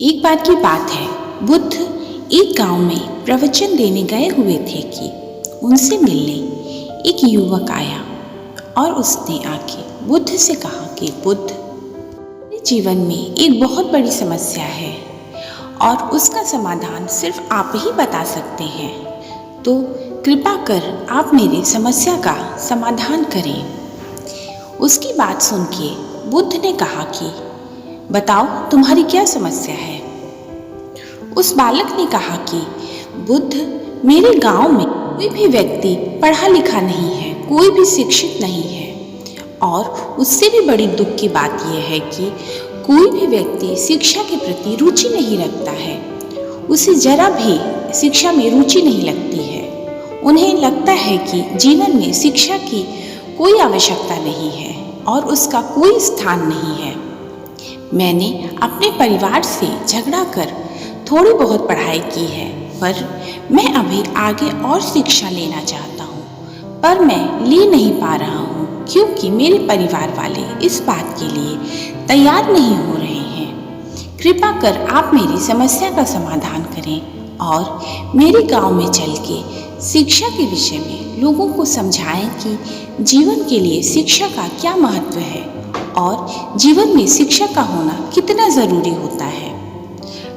एक बार की बात है, बुद्ध एक गांव में प्रवचन देने गए हुए थे कि उनसे मिलने एक युवक आया और उसने आके बुद्ध से कहा कि बुद्ध, मेरे जीवन में एक बहुत बड़ी समस्या है और उसका समाधान सिर्फ आप ही बता सकते हैं, तो कृपा कर आप मेरी समस्या का समाधान करें। उसकी बात सुन के बुद्ध ने कहा कि बताओ तुम्हारी क्या समस्या है। उस बालक ने कहा कि बुद्ध, मेरे गांव में कोई भी व्यक्ति पढ़ा लिखा नहीं है, कोई भी शिक्षित नहीं है और उससे भी बड़ी दुख की बात यह है कि कोई भी व्यक्ति शिक्षा के प्रति रुचि नहीं रखता है। उसे जरा भी शिक्षा में रुचि नहीं लगती है। उन्हें लगता है कि जीवन में शिक्षा की कोई आवश्यकता नहीं है और उसका कोई स्थान नहीं है। मैंने अपने परिवार से झगड़ा कर थोड़ी बहुत पढ़ाई की है, पर मैं अभी आगे और शिक्षा लेना चाहता हूँ, पर मैं ले नहीं पा रहा हूँ क्योंकि मेरे परिवार वाले इस बात के लिए तैयार नहीं हो रहे हैं। कृपा कर आप मेरी समस्या का समाधान करें और मेरे गांव में चल के शिक्षा के विषय में लोगों को समझाएं कि जीवन के लिए शिक्षा का क्या महत्व है और जीवन में शिक्षा का होना कितना ज़रूरी होता है।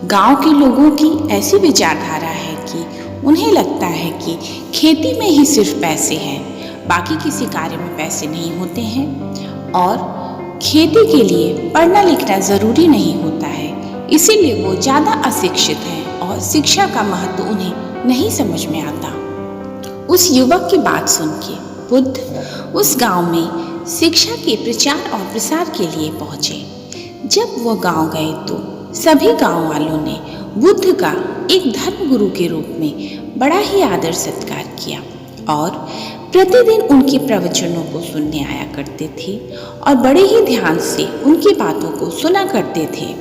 गांव के लोगों की ऐसी विचारधारा है कि उन्हें लगता है कि खेती में ही सिर्फ पैसे हैं, बाकी किसी कार्य में पैसे नहीं होते हैं और खेती के लिए पढ़ना लिखना ज़रूरी नहीं होता है। इसीलिए वो ज़्यादा अशिक्षित हैं और शिक्षा का महत्व उन्हें नहीं समझ में आता। उस युवक की बात सुन के बुद्ध उस गांव में शिक्षा के प्रचार और प्रसार के लिए पहुंचे। जब वह गांव गए तो सभी गांव वालों ने बुद्ध का एक धर्म गुरु के रूप में बड़ा ही आदर सत्कार किया और प्रतिदिन उनके प्रवचनों को सुनने आया करते थे और बड़े ही ध्यान से उनकी बातों को सुना करते थे।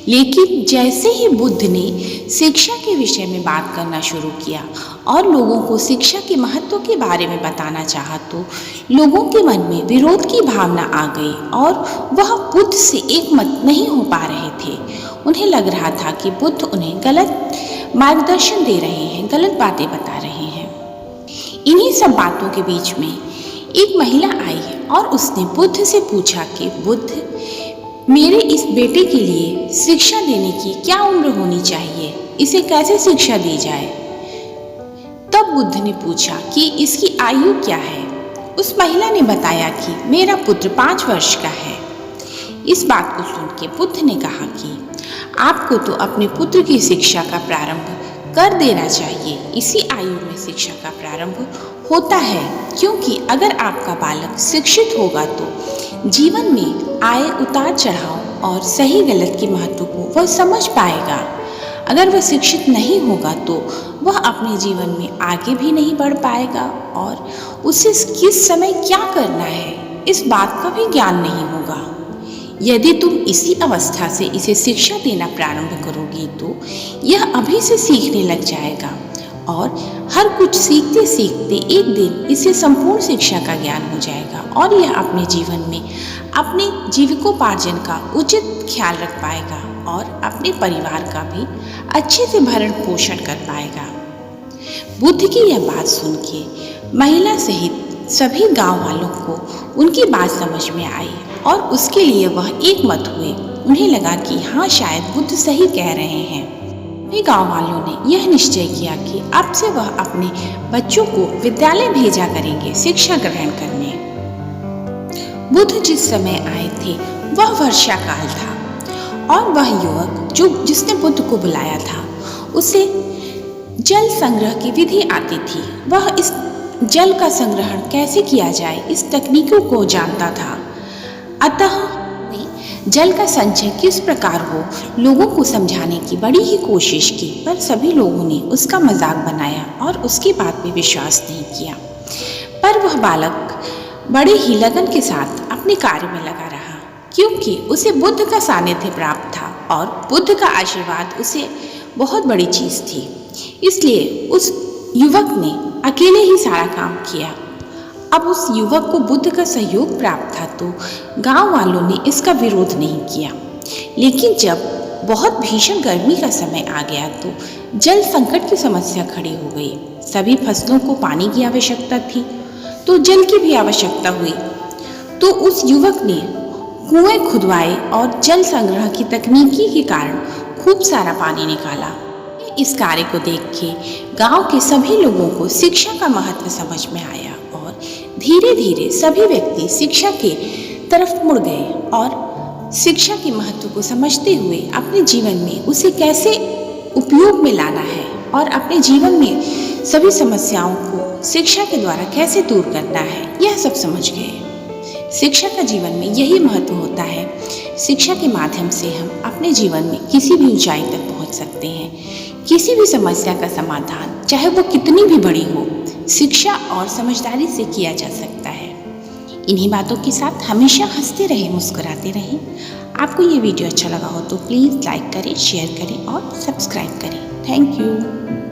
लेकिन जैसे ही बुद्ध ने शिक्षा के विषय में बात करना शुरू किया और लोगों को शिक्षा के महत्व के बारे में बताना चाहा तो लोगों के मन में विरोध की भावना आ गई और वह बुद्ध से एक मत नहीं हो पा रहे थे। उन्हें लग रहा था कि बुद्ध उन्हें गलत मार्गदर्शन दे रहे हैं, गलत बातें बता रहे हैं। इन्हीं सब बातों के बीच में एक महिला आई और उसने बुद्ध से पूछा कि बुद्ध, मेरे इस बेटे के लिए शिक्षा देने की क्या उम्र होनी चाहिए, इसे कैसे शिक्षा दी जाए। तब बुद्ध ने पूछा कि इसकी आयु क्या है। उस महिला ने बताया कि मेरा पुत्र 5 वर्ष का है। इस बात को सुन के बुद्ध ने कहा कि आपको तो अपने पुत्र की शिक्षा का प्रारंभ कर देना चाहिए। इसी आयु में शिक्षा का प्रारंभ होता है, क्योंकि अगर आपका बालक शिक्षित होगा तो जीवन में आए उतार चढ़ाव और सही गलत के महत्व को वह समझ पाएगा। अगर वह शिक्षित नहीं होगा तो वह अपने जीवन में आगे भी नहीं बढ़ पाएगा और उसे किस समय क्या करना है इस बात का भी ज्ञान नहीं होगा। यदि तुम इसी अवस्था से इसे शिक्षा देना प्रारंभ करोगी तो यह अभी से सीखने लग जाएगा और हर कुछ सीखते सीखते एक दिन इसे संपूर्ण शिक्षा का ज्ञान हो जाएगा और यह अपने जीवन में अपने जीविकोपार्जन का उचित ख्याल रख पाएगा और अपने परिवार का भी अच्छे से भरण पोषण कर पाएगा। बुद्ध की यह बात सुन के महिला सहित सभी गांव वालों को उनकी बात समझ में आई और उसके लिए वह एक मत हुए। उन्हें लगा कि हाँ, शायद बुद्ध सही कह रहे हैं। सभी गांव वालों ने यह निश्चय किया कि अब से वह अपने बच्चों को विद्यालय भेजा करेंगे शिक्षा ग्रहण करने। बुद्ध जिस समय आए थे वह वर्षा काल था और वह युवक जिसने बुद्ध को बुलाया था उसे जल संग्रह की विधि आती थी। वह इस जल का संग्रहण कैसे किया जाए इस तकनीकों को जानता था। अतः जल का संचय किस प्रकार हो लोगों को समझाने की बड़ी ही कोशिश की, पर सभी लोगों ने उसका मजाक बनाया और उसकी बात पे विश्वास नहीं किया। पर वह बालक बड़े ही लगन के साथ अपने कार्य में लगा रहा, क्योंकि उसे बुद्ध का सानिध्य प्राप्त था और बुद्ध का आशीर्वाद उसे बहुत बड़ी चीज थी। इसलिए उस युवक ने अकेले ही सारा काम किया। अब उस युवक को बुद्ध का सहयोग प्राप्त था तो गांव वालों ने इसका विरोध नहीं किया। लेकिन जब बहुत भीषण गर्मी का समय आ गया तो जल संकट की समस्या खड़ी हो गई। सभी फसलों को पानी की आवश्यकता थी, तो जल की भी आवश्यकता हुई। तो उस युवक ने कुएं खुदवाए और जल संग्रह की तकनीकी के कारण खूब सारा पानी निकाला। इस कार्य को देख के गांव के सभी लोगों को शिक्षा का महत्व समझ में आया और धीरे धीरे सभी व्यक्ति शिक्षा के तरफ मुड़ गए और शिक्षा के महत्व को समझते हुए अपने जीवन में उसे कैसे उपयोग में लाना है और अपने जीवन में सभी समस्याओं को शिक्षा के द्वारा कैसे दूर करना है, यह सब समझ गए। शिक्षा का जीवन में यही महत्व होता है। शिक्षा के माध्यम से हम अपने जीवन में किसी भी ऊंचाई तक पहुंच सकते हैं। किसी भी समस्या का समाधान, चाहे वो कितनी भी बड़ी हो, शिक्षा और समझदारी से किया जा सकता है। इन्हीं बातों के साथ हमेशा हंसते रहें, मुस्कुराते रहें। आपको ये वीडियो अच्छा लगा हो तो प्लीज़ लाइक करें, शेयर करें और सब्सक्राइब करें। Thank you.